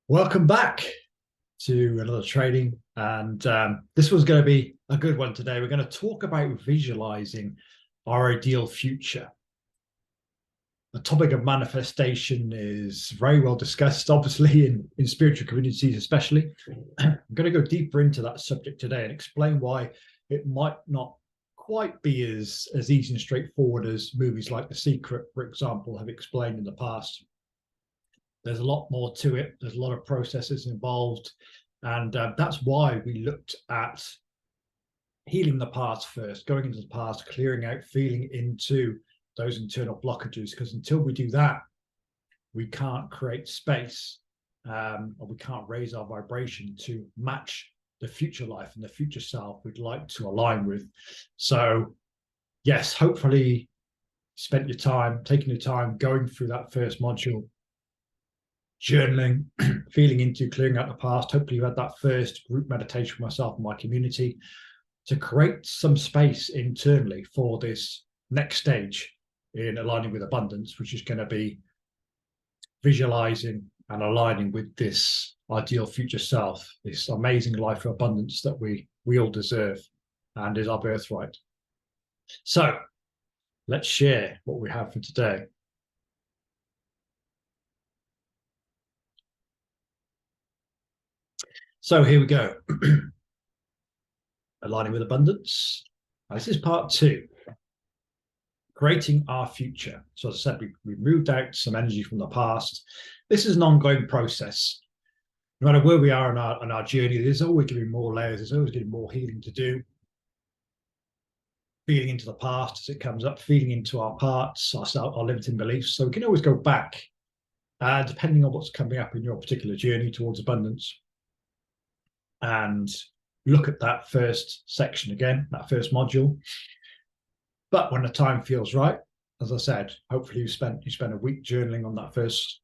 Welcome back to another training. And this was going to be a good one today. We're going to talk about visualizing our ideal future. The topic of manifestation is very well discussed, obviously, in spiritual communities, especially. I'm going to go deeper into that subject today and explain why it might not quite be as easy and straightforward as movies like The Secret, for example, have explained in the past. There's a lot more to it. There's a lot of processes involved. And that's why we looked at healing the past first, going into the past, clearing out, feeling into those internal blockages. Because until we do that, we can't create space or we can't raise our vibration to match the future life and the future self we'd like to align with. So, yes, hopefully, spent your time, taking your time, going through that first module, journaling, feeling into clearing out the past. Hopefully you had that first group meditation for myself and my community to create some space internally for this next stage in aligning with abundance, which is going to be visualizing and aligning with this ideal future self, this amazing life of abundance that we all deserve and is our birthright. So let's share what we have for today. So here we go. Aligning with abundance. This is part 2. Creating our future. So as I said, we moved out some energy from the past. This is an ongoing process. No matter where we are on our journey, there's always going to be more layers. There's always going to be more healing to do. Feeling into the past as it comes up, feeling into our parts, our limiting beliefs. So we can always go back, depending on what's coming up in your particular journey towards abundance, and look at that first section again, that first module. But when the time feels right, as I said, hopefully you spent a week journaling on that first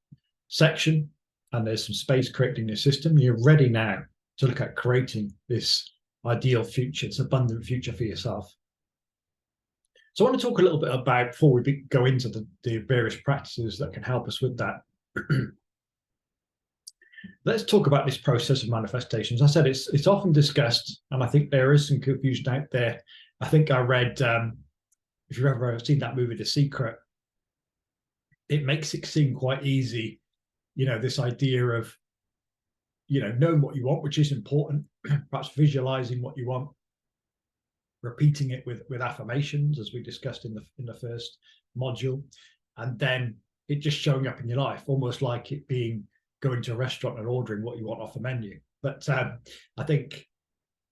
section, and there's some space created in your system. You're ready now to look at creating this ideal future, this abundant future for yourself. So I want to talk a little bit about, before we go into the various practices that can help us with that. Let's talk about this process of manifestations. I said it's often discussed, and I think there is some confusion out there. I think I read, if you've ever seen that movie, The Secret, it makes it seem quite easy, this idea of, knowing what you want, which is important, perhaps visualizing what you want, repeating it with affirmations, as we discussed in the first module, and then it just showing up in your life, almost like it being going to a restaurant and ordering what you want off the menu. But I think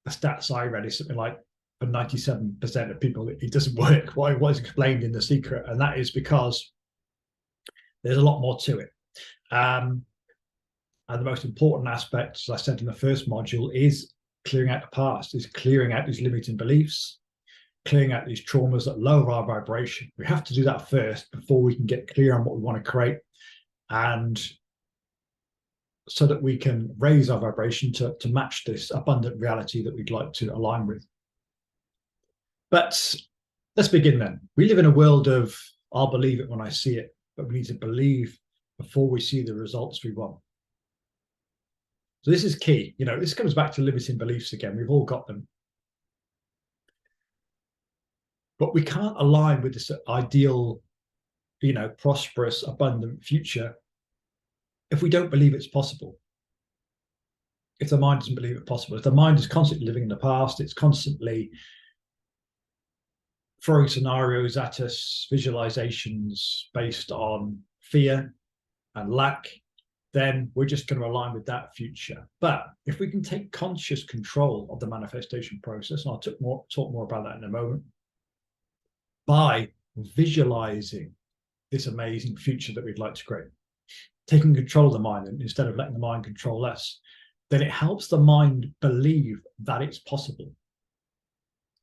the stats I read is something like for 97% of people, it doesn't work. What is explained in The Secret, and that is because there's a lot more to it. And the most important aspect, as I said in the first module, is clearing out the past, is clearing out these limiting beliefs, clearing out these traumas that lower our vibration. We have to do that first before we can get clear on what we want to create, and so that we can raise our vibration to match this abundant reality that we'd like to align with. But let's begin then. We live in a world of, I'll believe it when I see it, but we need to believe before we see the results we want. So this is key. This comes back to limiting beliefs again. We've all got them. But we can't align with this ideal, prosperous, abundant future if we don't believe it's possible. If the mind doesn't believe it's possible, if the mind is constantly living in the past, it's constantly throwing scenarios at us, visualizations based on fear and lack, then we're just going to align with that future. But if we can take conscious control of the manifestation process, and I'll talk more about that in a moment, by visualizing this amazing future that we'd like to create, taking control of the mind instead of letting the mind control us, then it helps the mind believe that it's possible.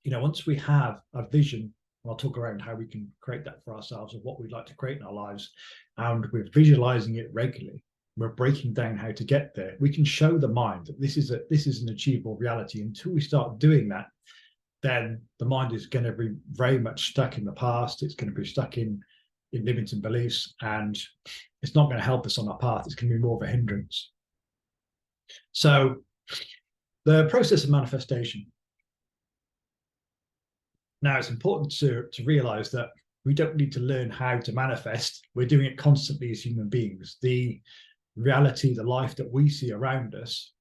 Once we have a vision, and I'll talk around how we can create that for ourselves of what we'd like to create in our lives, and we're visualizing it regularly, we're breaking down how to get there, we can show the mind that this is an achievable reality. Until we start doing that, then the mind is going to be very much stuck in the past. It's going to be stuck in limiting beliefs, and it's not going to help us on our path. It's going to be more of a hindrance. So the process of manifestation. Now, it's important to realize that we don't need to learn how to manifest. We're doing it constantly as human beings. The reality, the life that we see around us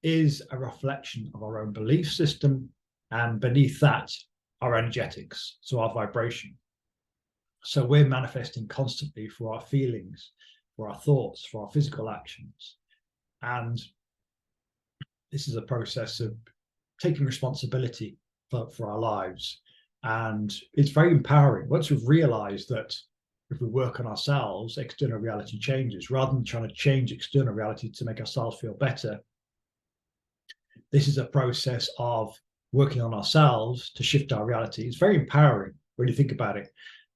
is a reflection of our own belief system, and beneath that, our energetics, so our vibration. So we're manifesting constantly for our feelings, for our thoughts, for our physical actions. And this is a process of taking responsibility for our lives. And it's very empowering once we've realized that if we work on ourselves, external reality changes. Rather than trying to change external reality to make ourselves feel better, this is a process of working on ourselves to shift our reality. It's very empowering when you think about it,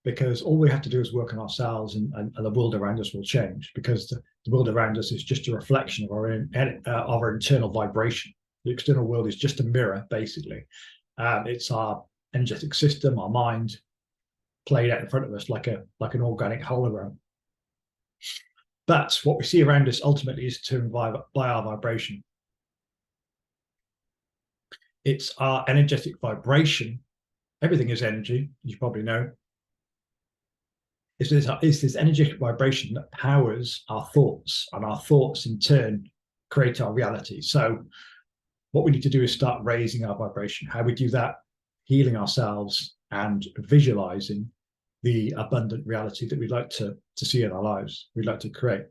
because all we have to do is work on ourselves, and the world around us will change, because the world around us is just a reflection of our internal vibration. The external world is just a mirror, basically. It's our energetic system, our mind, played out in front of us like an organic hologram. But what we see around us ultimately is determined by our vibration. It's our energetic vibration. Everything is energy, you probably know. It's this energetic vibration that powers our thoughts, and our thoughts in turn create our reality. So what we need to do is start raising our vibration. How we do that? Healing ourselves and visualizing the abundant reality that we'd like to see in our lives, we'd like to create.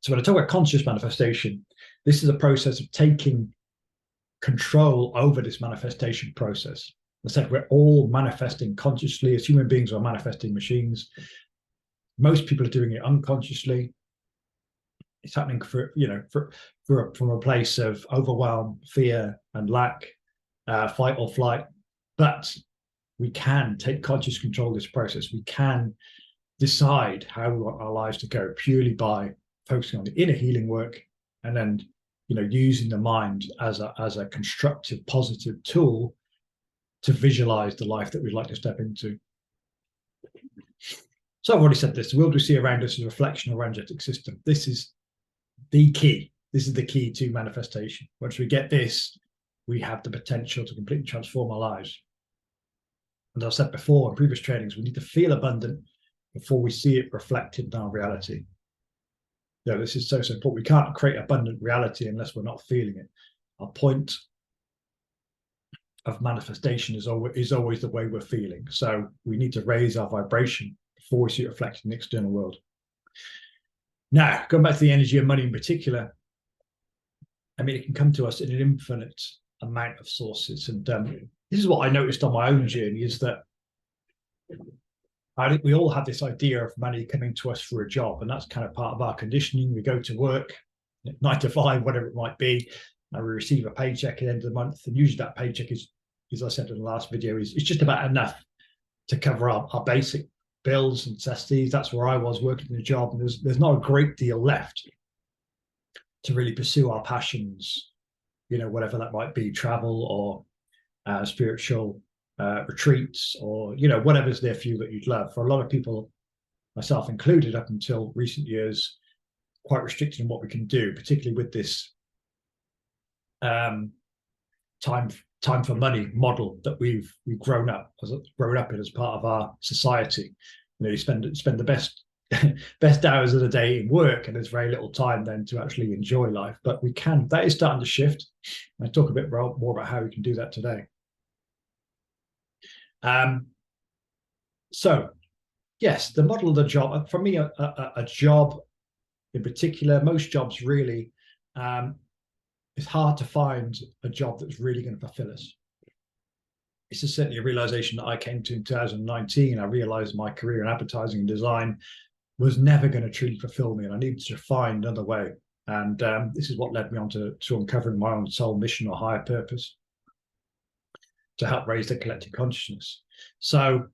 So when I talk about conscious manifestation, this is a process of taking control over this manifestation process. I said we're all manifesting consciously. As human beings, we're manifesting machines. Most people are doing it unconsciously. It's happening from a place of overwhelm, fear, and lack, fight or flight. But we can take conscious control of this process. We can decide how we want our lives to go purely by focusing on the inner healing work, and then using the mind as a constructive, positive tool to visualize the life that we'd like to step into. So I've already said this. The world we see around us is a reflection of our energetic system. This is the key. This is the key to manifestation. Once we get this, we have the potential to completely transform our lives. And as I said before in previous trainings, we need to feel abundant before we see it reflected in our reality. This is so important. We can't create abundant reality unless we're not feeling it. Our point of manifestation is always the way we're feeling. So we need to raise our vibration before we see it reflected in the external world. Now, going back to the energy of money in particular, it can come to us in an infinite amount of sources. And this is what I noticed on my own journey, is that I think we all have this idea of money coming to us for a job, and that's kind of part of our conditioning. We go to work, 9 to 5, whatever it might be, and we receive a paycheck at the end of the month. And usually that paycheck is, as I said in the last video, is just about enough to cover our basic bills and necessities. That's where I was working in a job, and there's not a great deal left to really pursue our passions, whatever that might be, travel or spiritual retreats, or whatever's there for you that you'd love. For a lot of people, myself included, up until recent years, quite restricted in what we can do, particularly with this time for money model that we've grown up in as part of our society. You spend the best hours of the day in work, and there's very little time then to actually enjoy life. But that is starting to shift. I'll talk a bit more about how we can do that today. So yes, the model of the job, for me, a job in particular, most jobs really, it's hard to find a job that's really going to fulfill us. This is certainly a realization that I came to in 2019. I realized my career in advertising and design was never going to truly fulfill me, and I needed to find another way. And this is what led me on to uncovering my own soul mission or higher purpose, to help raise the collective consciousness. So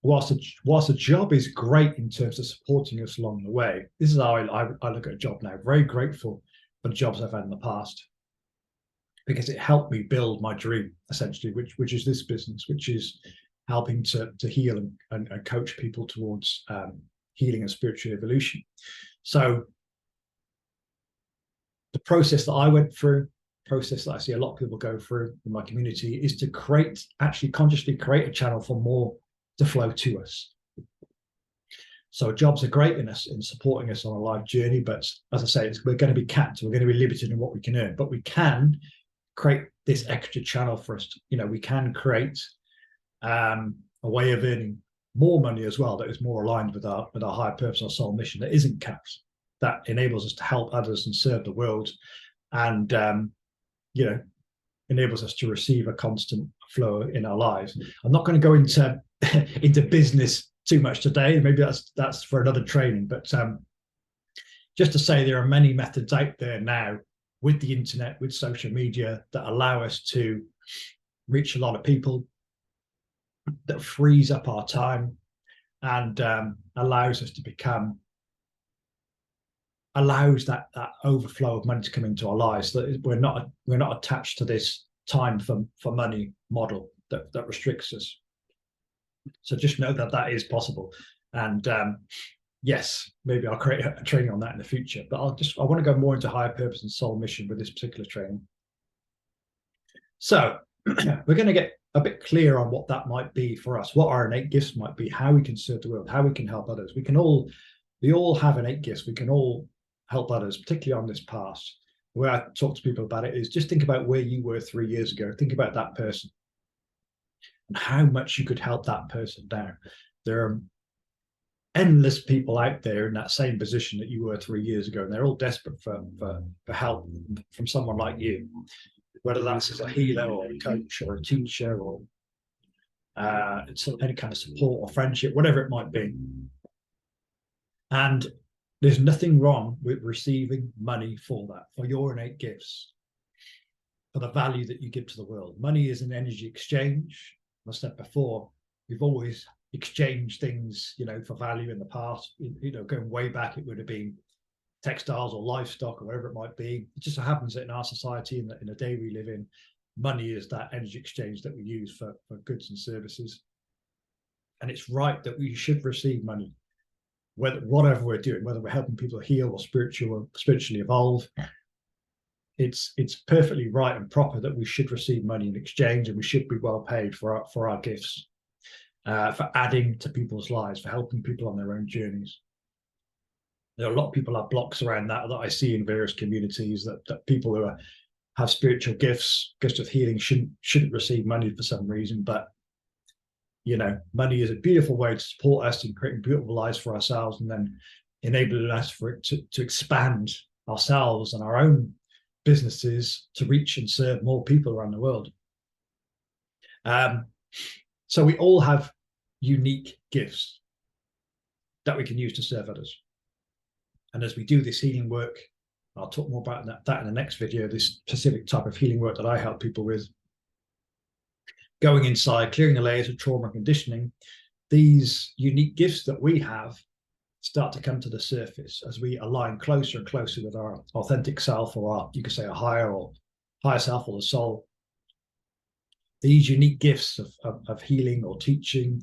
whilst a job is great in terms of supporting us along the way, this is how I look at a job now. Very grateful for the jobs I've had in the past, because it helped me build my dream, essentially, which is this business, which is helping to heal and coach people towards healing and spiritual evolution. So the process that I went through, process that I see a lot of people go through in my community, is to actually consciously create a channel for more to flow to us. So jobs are great in supporting us on a life journey, but as I say, we're going to be capped. We're going to be limited in what we can earn, but we can create this extra channel for us. We can create a way of earning more money as well that is more aligned with our higher purpose, our soul mission, that isn't capped, that enables us to help others and serve the world, and enables us to receive a constant flow in our lives. I'm not going to go into business too much today. Maybe that's for another training, but just to say, there are many methods out there now with the internet, with social media, that allow us to reach a lot of people, that frees up our time, and allows us to allows that overflow of money to come into our lives, so that we're not attached to this time for money model that restricts us. So just know that is possible. And yes, maybe I'll create a training on that in the future, but I want to go more into higher purpose and soul mission with this particular training. So we're going to get a bit clear on what that might be for us, what our innate gifts might be, how we can serve the world, how we can help others. We all have innate gifts. We can all help others, particularly on this path. The way I talk to people about it is just think about where you were 3 years ago. Think about that person and how much you could help that person now. There are endless people out there in that same position that you were 3 years ago, and they're all desperate for help from someone like you, whether that's as a healer or a coach or a teacher or any kind of support or friendship, whatever it might be. And there's nothing wrong with receiving money for that, for your innate gifts, for the value that you give to the world. Money is an energy exchange. As I said before, we've always exchanged things, for value in the past. Going way back, it would have been textiles or livestock or whatever it might be. It just so happens that in our society, in the day we live in, money is that energy exchange that we use for goods and services. And it's right that we should receive money, whatever we're doing, whether we're helping people heal or spiritually evolve. It's perfectly right and proper that we should receive money in exchange, and we should be well paid for our gifts, for adding to people's lives, for helping people on their own journeys. There are a lot of people have blocks around that I see in various communities, that people who have spiritual gifts of healing shouldn't receive money for some reason. But money is a beautiful way to support us in creating beautiful lives for ourselves, and then enabling us for it to expand ourselves and our own businesses to reach and serve more people around the world. So we all have unique gifts that we can use to serve others. And as we do this healing work, I'll talk more about that in the next video, this specific type of healing work that I help people with, going inside, clearing the layers of trauma and conditioning, these unique gifts that we have start to come to the surface as we align closer and closer with our authentic self, or you could say a higher self, or the soul. These unique gifts of healing or teaching,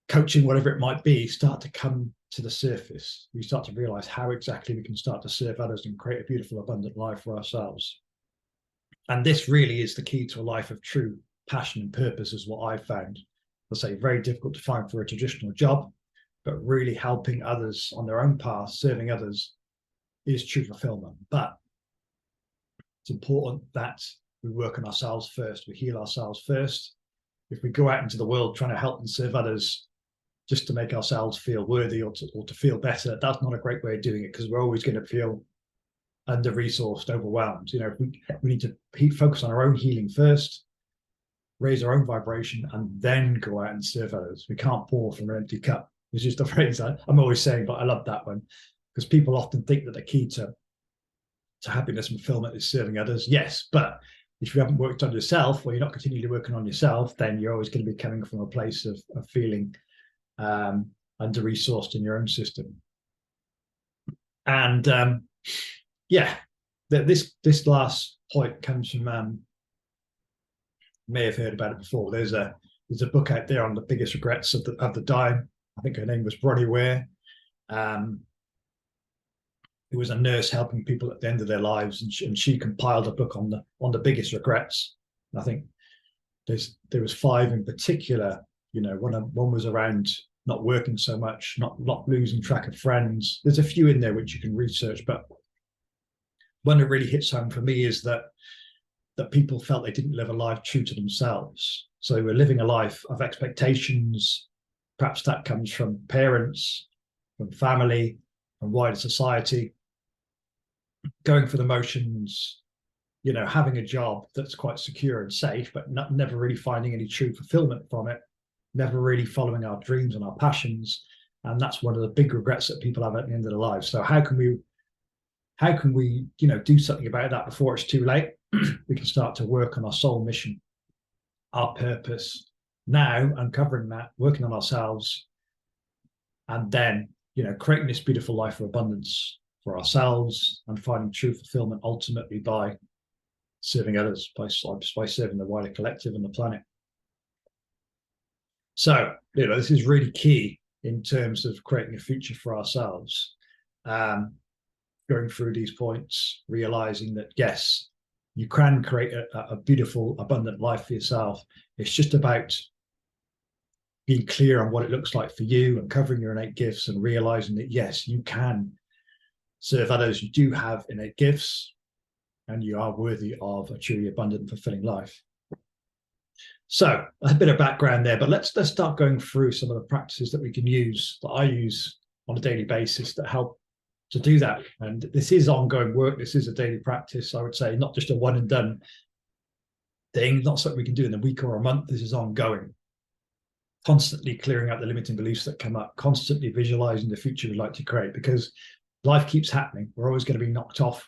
coaching, whatever it might be, start to come to the surface. We start to realize how exactly we can start to serve others and create a beautiful, abundant life for ourselves. And this really is the key to a life of true passion and purpose, is what I've found. I'll say very difficult to find for a traditional job, but really helping others on their own path, serving others, is true fulfillment. But it's important that we work on ourselves first, we heal ourselves first. If we go out into the world trying to help and serve others just to make ourselves feel worthy or to feel better, that's not a great way of doing it, because we're always going to feel under-resourced, overwhelmed. We need to focus on our own healing first, raise our own vibration, and then go out and serve others. We can't pour from an empty cup. It's just a phrase I'm always saying, but I love that one, because people often think that the key to happiness and fulfillment is serving others. Yes, but if you haven't worked on yourself, or you're not continually working on yourself, then you're always going to be coming from a place of feeling under-resourced in your own system. And this last point comes from, may have heard about it before. There's a book out there on the biggest regrets of the dying. I think her name was Bronnie Ware. who was a nurse helping people at the end of their lives, and she compiled a book on the biggest regrets. And I think there was 5 in particular. One was around not working so much, not losing track of friends. There's a few in there which you can research, but one that really hits home for me is that people felt they didn't live a life true to themselves. So they were living a life of expectations. Perhaps that comes from parents, from family, from wider society, going for the motions, having a job that's quite secure and safe, but never really finding any true fulfillment from it, never really following our dreams and our passions. And that's one of the big regrets that people have at the end of their lives. So how can we do something about that before it's too late? We can start to work on our soul mission, our purpose now, uncovering that, working on ourselves, and then creating this beautiful life of abundance for ourselves and finding true fulfillment ultimately by serving others, by serving the wider collective and the planet. So this is really key in terms of creating a future for ourselves. Going through these points, realizing that yes, you can create a beautiful, abundant life for yourself. It's just about being clear on what it looks like for you, uncovering your innate gifts, and realizing that yes, you can serve others. You do have innate gifts, and you are worthy of a truly abundant, fulfilling life. So a bit of background there, but let's start going through some of the practices that we can use, that I use on a daily basis, that help to do that. And this is ongoing work. This is a daily practice, I would say, not just a one and done thing, not something we can do in a week or a month. This is ongoing, constantly clearing out the limiting beliefs that come up, constantly visualizing the future we'd like to create, because life keeps happening. We're always going to be knocked off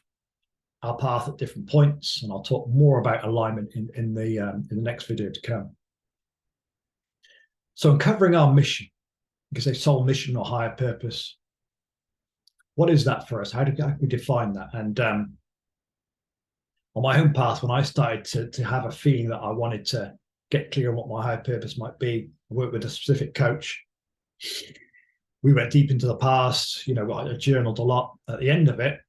our path at different points, and I'll talk more about alignment in the next video to come. So uncovering our mission, you can say soul mission or higher purpose. What is that for us? How do we define that? And on my own path, when I started to have a feeling that I wanted to get clear on what my higher purpose might be, I worked with a specific coach. We went deep into the past, I journaled a lot. At the end of it,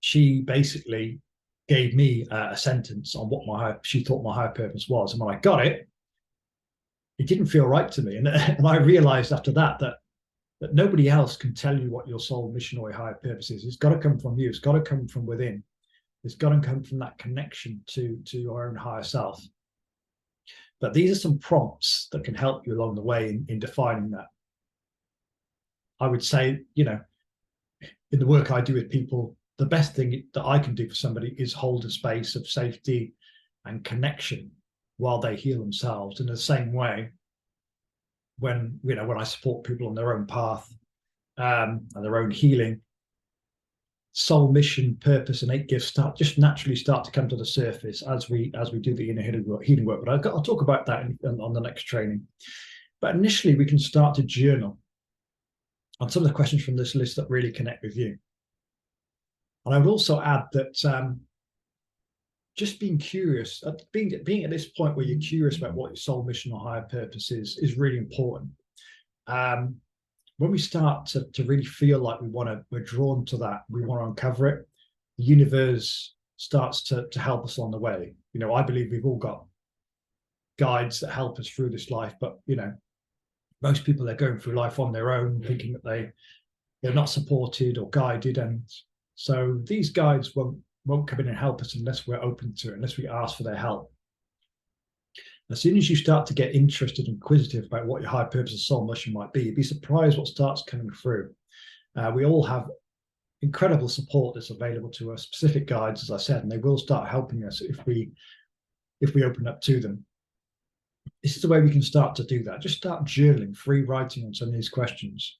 she basically gave me a sentence on what she thought my higher purpose was. And when I got it, it didn't feel right to me. And I realized after that nobody else can tell you what your soul mission or your higher purpose is. It's got to come from you. It's got to come from within. It's got to come from that connection to your own higher self. But these are some prompts that can help you along the way in defining that. I would say, in the work I do with people, the best thing that I can do for somebody is hold a space of safety and connection while they heal themselves. In the same way, when I support people on their own path and their own healing, soul mission, purpose, innate gifts naturally start to come to the surface as we do the inner healing work. But I'll talk about that on the next training. But initially, we can start to journal on some of the questions from this list that really connect with you. And I would also add that just being curious, being at this point where you're curious about what your soul mission or higher purpose is really important. When we start to really feel like we're drawn to that, we want to uncover it, the universe starts to help us on the way. I believe we've all got guides that help us through this life, but most people are going through life on their own, thinking that they're not supported or guided, and so these guides won't come in and help us unless we're open to it, unless we ask for their help. As soon as you start to get interested and inquisitive about what your higher purpose and soul mission might be, you'd be surprised what starts coming through. We all have incredible support that's available to us, specific guides, as I said, and they will start helping us if we open up to them. This is the way we can start to do that. Just start journaling, free writing on some of these questions.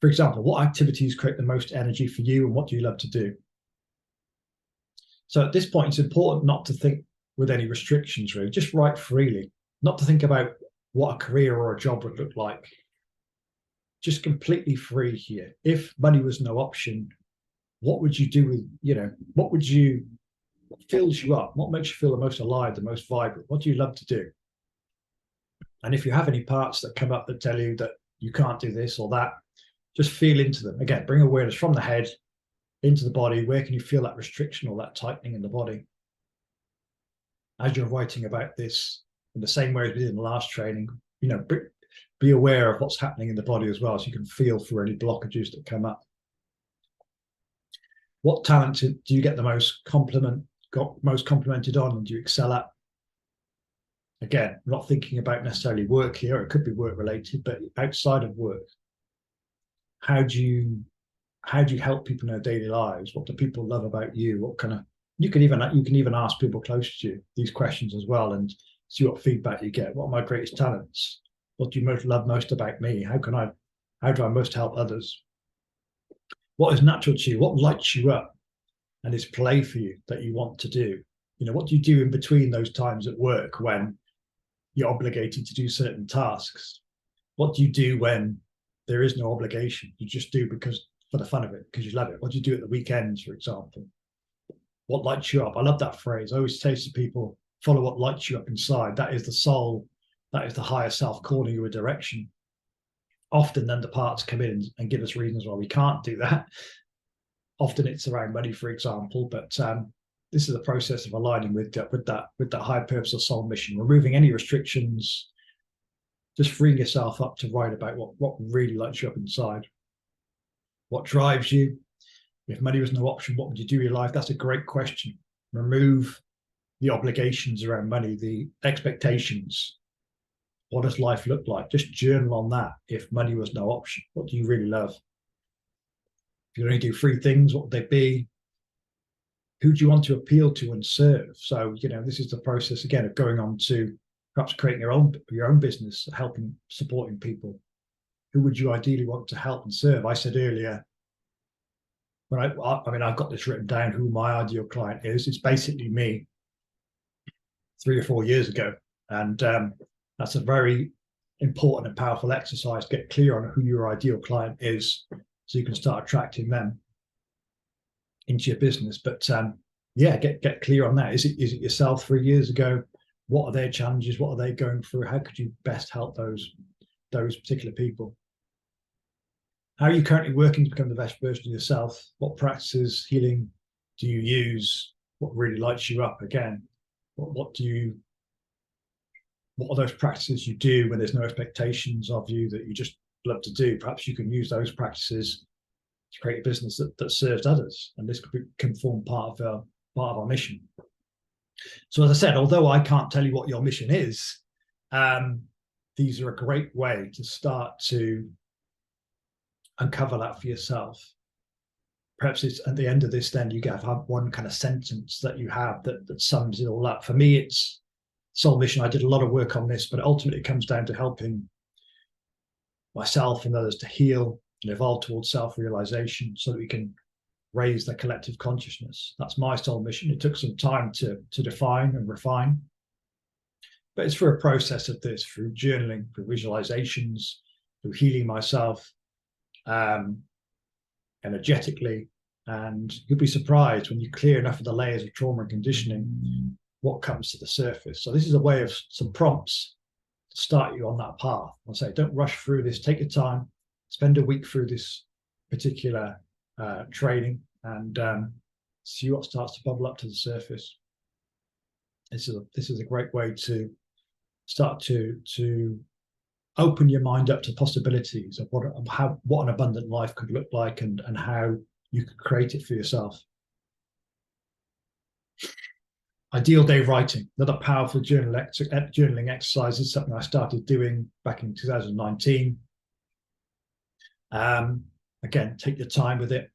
For example, what activities create the most energy for you, and what do you love to do? So at this point, it's important not to think with any restrictions, really. Just write freely, not to think about what a career or a job would look like. Just completely free here. If money was no option, what would you do with, what fills you up? What makes you feel the most alive, the most vibrant? What do you love to do? And if you have any parts that come up that tell you that you can't do this or that, Just feel into them. Again, bring awareness from the head into the body. Where can you feel that restriction or that tightening in the body? As you're writing about this, in the same way as we did in the last training, be aware of what's happening in the body as well, so you can feel for any blockages that come up. What talent do you get the most complimented on and do you excel at? Again, I'm not thinking about necessarily work here. It could be work related, but outside of work, how do you help people in their daily lives? What do people love about you? What kind of you can even ask people close to you these questions as well and see what feedback you get. What are my greatest talents? What do you love most about me? How do I most help others? What is natural to you? What lights you up and is play for you that you want to do? What do you do in between those times at work when you're obligated to do certain tasks? What do you do when there is no obligation? You just do because for the fun of it, because you love it. What do you do at the weekends, for example? What lights you up? I love that phrase. I always say to people, follow what lights you up inside. That is the soul. That is the higher self calling you a direction. Often then the parts come in and give us reasons why we can't do that. Often it's around money, for example, but this is a process of aligning with that high purpose of soul mission, removing any restrictions, just freeing yourself up to write about what really lights you up inside. What drives you? If money was no option, what would you do in your life? That's a great question. Remove the obligations around money, the expectations. What does life look like? Just journal on that. If money was no option, what do you really love? If you only do 3 things, what would they be? Who do you want to appeal to and serve? So, this is the process again of going on to perhaps creating your own business, helping, supporting people. Who would you ideally want to help and serve? I said earlier, I've got this written down, who my ideal client is. It's basically me 3 or 4 years ago. And that's a very important and powerful exercise. Get clear on who your ideal client is so you can start attracting them into your business. But get clear on that. Is it yourself 3 years ago? What are their challenges? What are they going through? How could you best help those particular people? How are you currently working to become the best version of yourself? What practices, healing do you use? What really lights you up? Again, what are those practices you do when there's no expectations of you that you just love to do? Perhaps you can use those practices to create a business that serves others, and this can form part of our mission. So, as I said, although I can't tell you what your mission is, these are a great way to start to uncover that for yourself. Perhaps it's at the end of this, then you have one kind of sentence that you have that sums it all up. For me, it's soul mission. I did a lot of work on this, but ultimately it comes down to helping myself and others to heal and evolve towards self-realization so that we can raise the collective consciousness. That's my soul mission. It took some time to define and refine, but it's through a process of this, through journaling, through visualizations, through healing myself energetically. And you'll be surprised when you clear enough of the layers of trauma and conditioning, what comes to the surface. So this is a way of some prompts to start you on that path. I'll say, don't rush through this. Take your time. Spend a week through this particular training and see what starts to bubble up to the surface. This is a great way to start to open your mind up to possibilities of what an abundant life could look like and how you could create it for yourself. Ideal day writing, another powerful journaling exercise, is something I started doing back in 2019. Again, take your time with it.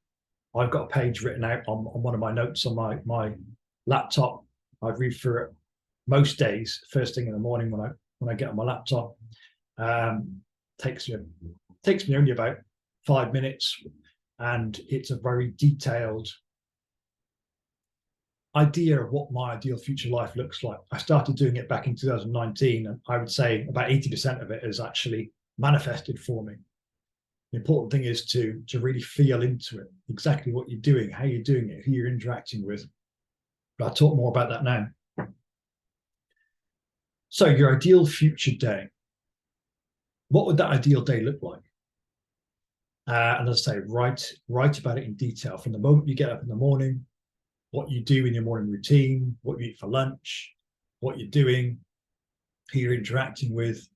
I've got a page written out on one of my notes on my laptop. I read through it most days, first thing in the morning when I get on my laptop. Takes me only about 5 minutes, and it's a very detailed idea of what my ideal future life looks like. I started doing it back in 2019, and I would say about 80% of it is actually manifested for me. The important thing is to really feel into it, exactly what you're doing, how you're doing it, who you're interacting with. But I'll talk more about that now. So your ideal future day. What would that ideal day look like? And as I say, write about it in detail from the moment you get up in the morning, what you do in your morning routine, what you eat for lunch, what you're doing, who you're interacting with,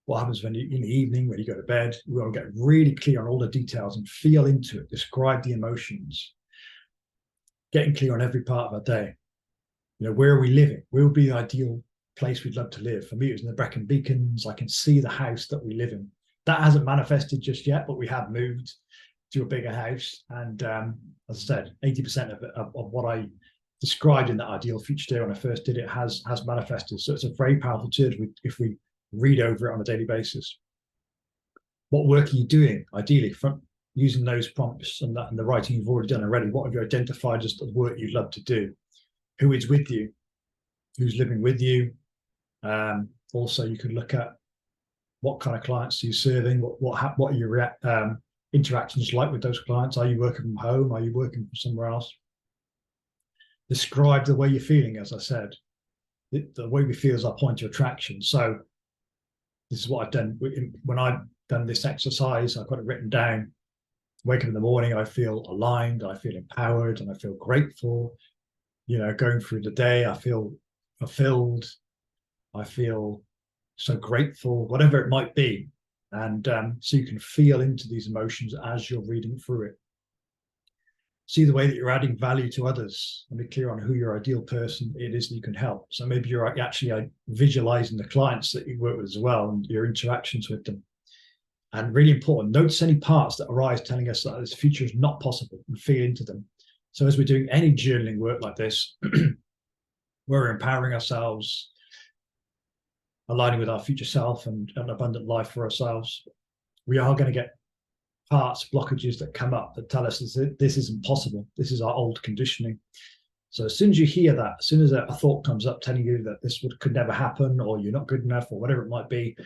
what happens when you in the evening, when you go to bed. We want to get really clear on all the details and feel into it, describe the emotions, getting clear on every part of our day. Where are we living? Where would be the ideal place we'd love to live? For me, it was in the Brecon Beacons. I can see the house that we live in. That hasn't manifested just yet, but we have moved to a bigger house. And as I said, 80% of what I described in that ideal future day when I first did it has manifested. So it's a very powerful tool if we read over it on a daily basis. What work are you doing, ideally, from using those prompts and the writing you've already done already? What have you identified as the work you'd love to do? Who is with you? Who's living with you? Also, you could look at what kind of clients are you serving? What are your interactions like with those clients? Are you working from home? Are you working from somewhere else? Describe the way you're feeling, as I said. The way we feel is our point of attraction. So this is what I've done. When I've done this exercise, I've got it written down. Wake up in the morning, I feel aligned, I feel empowered, and I feel grateful. Going through the day, I feel fulfilled. I feel so grateful, whatever it might be. And so you can feel into these emotions as you're reading through it. See the way that you're adding value to others and be clear on who your ideal person it is that you can help. So maybe you're actually visualizing the clients that you work with as well and your interactions with them. And really important, notice any parts that arise telling us that this future is not possible and feel into them. So as we're doing any journaling work like this, we're empowering ourselves, aligning with our future self and an abundant life for ourselves. We are going to get parts, blockages that come up that tell us this isn't possible. This is our old conditioning. So as soon as you hear that, as soon as a thought comes up telling you that this could never happen, or you're not good enough, or whatever it might be,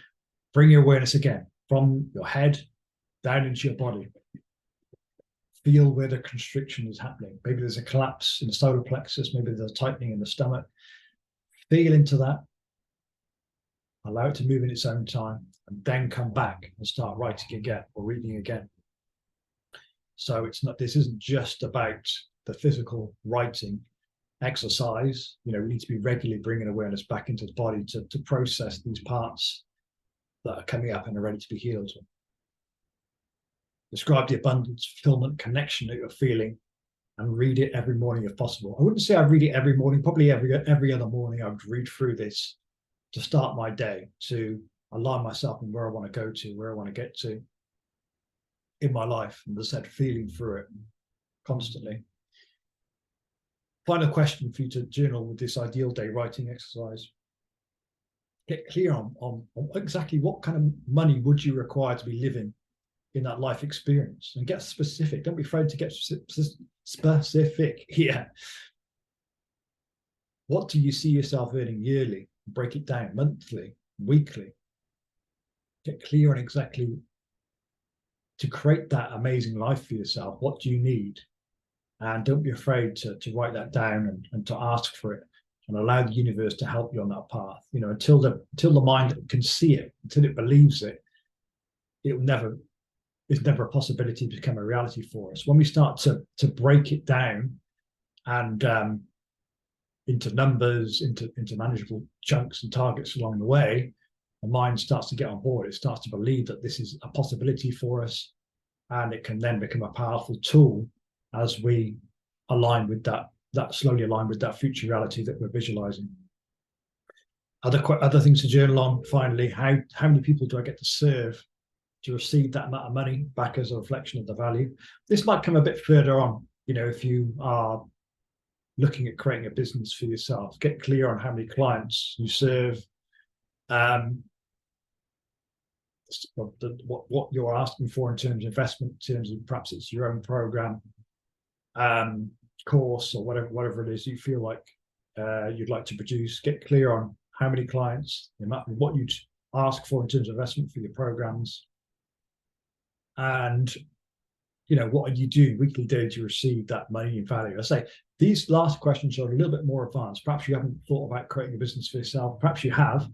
bring your awareness again from your head down into your body. Feel where the constriction is happening. Maybe there's a collapse in the solar plexus, maybe there's a tightening in the stomach. Feel into that. Allow it to move in its own time, and then come back and start writing again or reading again. So this isn't just about the physical writing exercise. We need to be regularly bringing awareness back into the body to process these parts that are coming up and are ready to be healed. Describe the abundance, fulfillment, connection that you're feeling, and read it every morning if possible. I wouldn't say I'd read it every morning. Probably every other morning I would read through this to start my day, to align myself in where I want to go to, where I want to get to in my life. And as I said, feeling through it constantly. Final question for you to journal with this ideal day writing exercise. Get clear on exactly what kind of money would you require to be living in that life experience, and get specific. Don't be afraid to get specific here. What do you see yourself earning yearly? Break it down monthly, weekly. Get clear on exactly, to create that amazing life for yourself, what do you need? And don't be afraid to write that down and to ask for it, and allow the universe to help you on that path. Until the mind can see it, until it believes it, it's never a possibility to become a reality for us. When we start to break it down and into numbers, into manageable chunks and targets along the way, the mind starts to get on board. It starts to believe that this is a possibility for us, and it can then become a powerful tool as we slowly align with that future reality that we're visualizing. Other things to journal on. Finally, how many people do I get to serve to receive that amount of money back as a reflection of the value? This might come a bit further on. If you are looking at creating a business for yourself, get clear on how many clients you serve, what you're asking for in terms of investment, in terms of perhaps it's your own program, course, or whatever it is you feel like you'd like to produce. Get clear on how many clients, what you'd ask for in terms of investment for your programs, and what are you doing weekly, daily to receive that money and value. I say these last questions are a little bit more advanced. Perhaps you haven't thought about creating a business for yourself. Perhaps you have,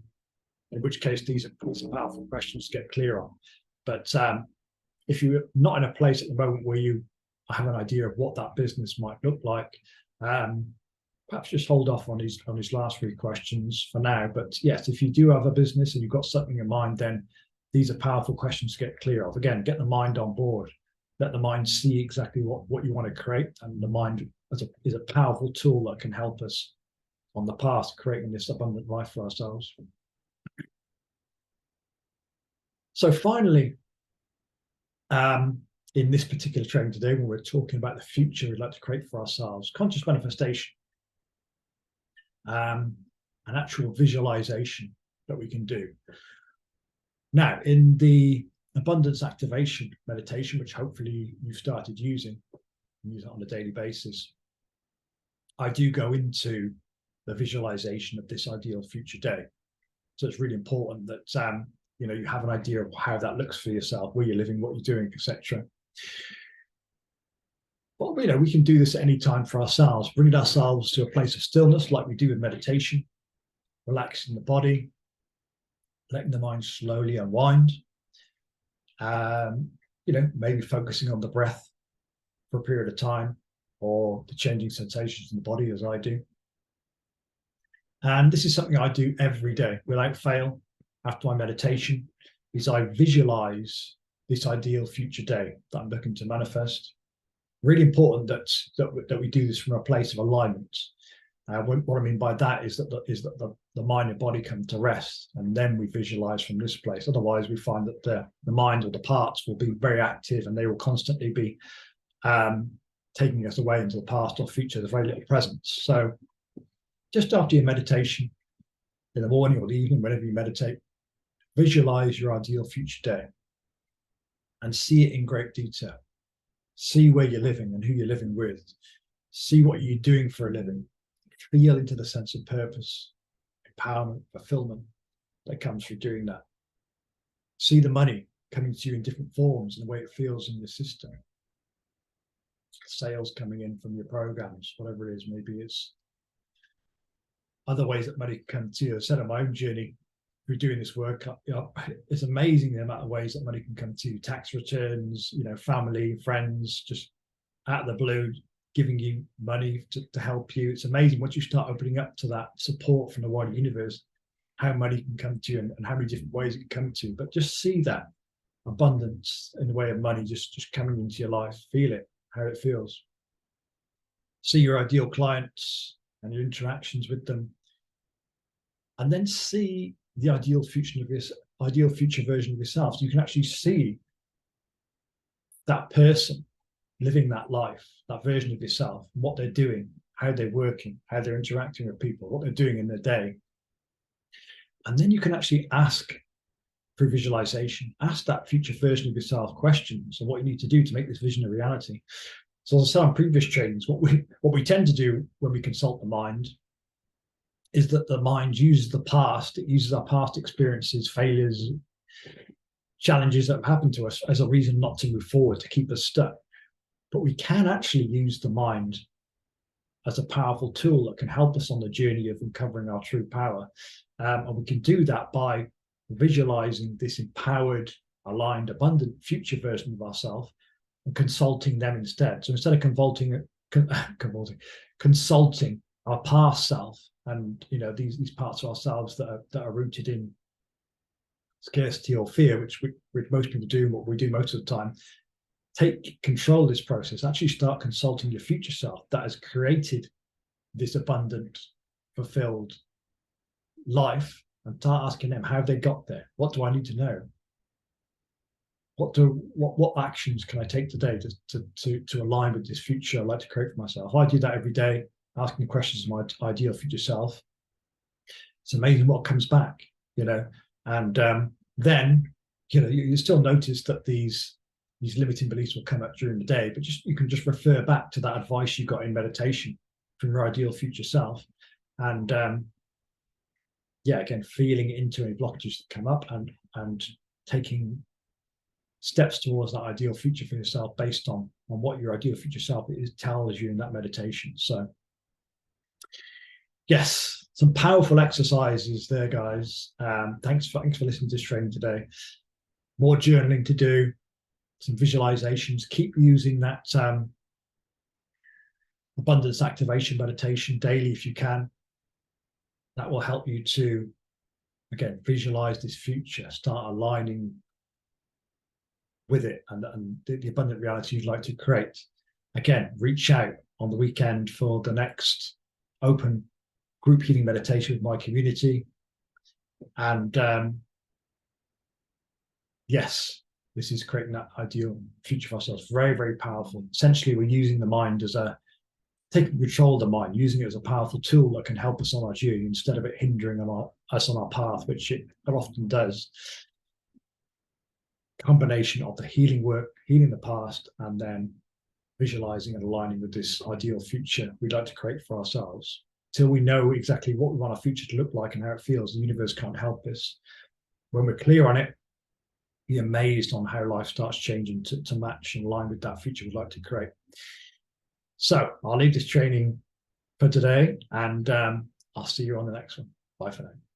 in which case these are powerful questions to get clear on. But if you're not in a place at the moment where you have an idea of what that business might look like, perhaps just hold off on his last 3 questions for now. But yes, if you do have a business and you've got something in mind, then these are powerful questions to get clear of. Again, get the mind on board. Let the mind see exactly what you want to create. And the mind is a powerful tool that can help us on the path to creating this abundant life for ourselves. So finally, in this particular training today, when we're talking about the future we'd like to create for ourselves, conscious manifestation, an actual visualization that we can do. Now, in the abundance activation meditation, which hopefully you've started using, use it on a daily basis, I do go into the visualization of this ideal future day. So it's really important that you have an idea of how that looks for yourself, where you're living, what you're doing, etc. But we can do this at any time for ourselves, bring ourselves to a place of stillness like we do with meditation, relaxing the body, letting the mind slowly unwind, maybe focusing on the breath for a period of time, or the changing sensations in the body, as I do. And this is something I do every day without fail. After my meditation, is I visualize this ideal future day that I'm looking to manifest. Really important that we do this from a place of alignment. What I mean by that is that the mind and body come to rest, and then we visualize from this place. Otherwise, we find that the mind or the parts will be very active, and they will constantly be taking us away into the past or future. There's very little presence. So just after your meditation, in the morning or the evening, whenever you meditate, visualize your ideal future day and see it in great detail. See where you're living and who you're living with. See what you're doing for a living. Feel into the sense of purpose, empowerment, fulfillment that comes through doing that. See the money coming to you in different forms and the way it feels in your system. Sales coming in from your programs, whatever it is. Maybe it's other ways that money can come to you. I said on my own journey through doing this work, it's amazing the amount of ways that money can come to you. Tax returns, family, friends, just out of the blue, giving you money to help you. It's amazing once you start opening up to that support from the wider universe, how money can come to you and how many different ways it can come to you. But just see that abundance in the way of money just coming into your life. Feel it, how it feels. See your ideal clients and your interactions with them, and then see the ideal future version of yourself. So you can actually see that person living that life, that version of yourself, what they're doing, how they're working, how they're interacting with people, what they're doing in their day. And then you can actually ask through visualization, ask that future version of yourself questions on what you need to do to make this vision a reality. So as I said on previous trainings, what we tend to do when we consult the mind is that the mind uses the past, it uses our past experiences, failures, challenges that have happened to us as a reason not to move forward, to keep us stuck. But we can actually use the mind as a powerful tool that can help us on the journey of uncovering our true power. And we can do that by visualizing this empowered, aligned, abundant future version of ourselves and consulting them instead. So instead of consulting our past self, and these parts of ourselves that are rooted in scarcity or fear, which most people do, what we do most of the time, take control of this process. Actually start consulting your future self that has created this abundant, fulfilled life, and start asking them how they got there. What do I need to know? What actions can I take today to align with this future I'd like to create for myself? I do that every day, asking questions of my ideal future self. It's amazing what comes back, and then you still notice that these limiting beliefs will come up during the day, but you can just refer back to that advice you got in meditation from your ideal future self, and again, feeling into any blockages that come up and taking steps towards that ideal future for yourself based on what your ideal future self tells you in that meditation. So yes, some powerful exercises there, guys. Thanks for listening to this training today. More journaling to do. some visualizations. Keep using that abundance activation meditation daily if you can. That will help you to, again, visualize this future, start aligning with it and the abundant reality you'd like to create. Again, reach out on the weekend for the next open group healing meditation with my community. And yes, this is creating that ideal future for ourselves. Very, very powerful. Essentially, we're using the mind as taking control of the mind, using it as a powerful tool that can help us on our journey instead of it hindering us on our path, which it often does. Combination of the healing work, healing the past, and then visualizing and aligning with this ideal future we'd like to create for ourselves. Till we know exactly what we want our future to look like and how it feels, the universe can't help us. When we're clear on it, be amazed on how life starts changing to match and align with that future we'd like to create. So I'll leave this training for today, and I'll see you on the next one. Bye for now.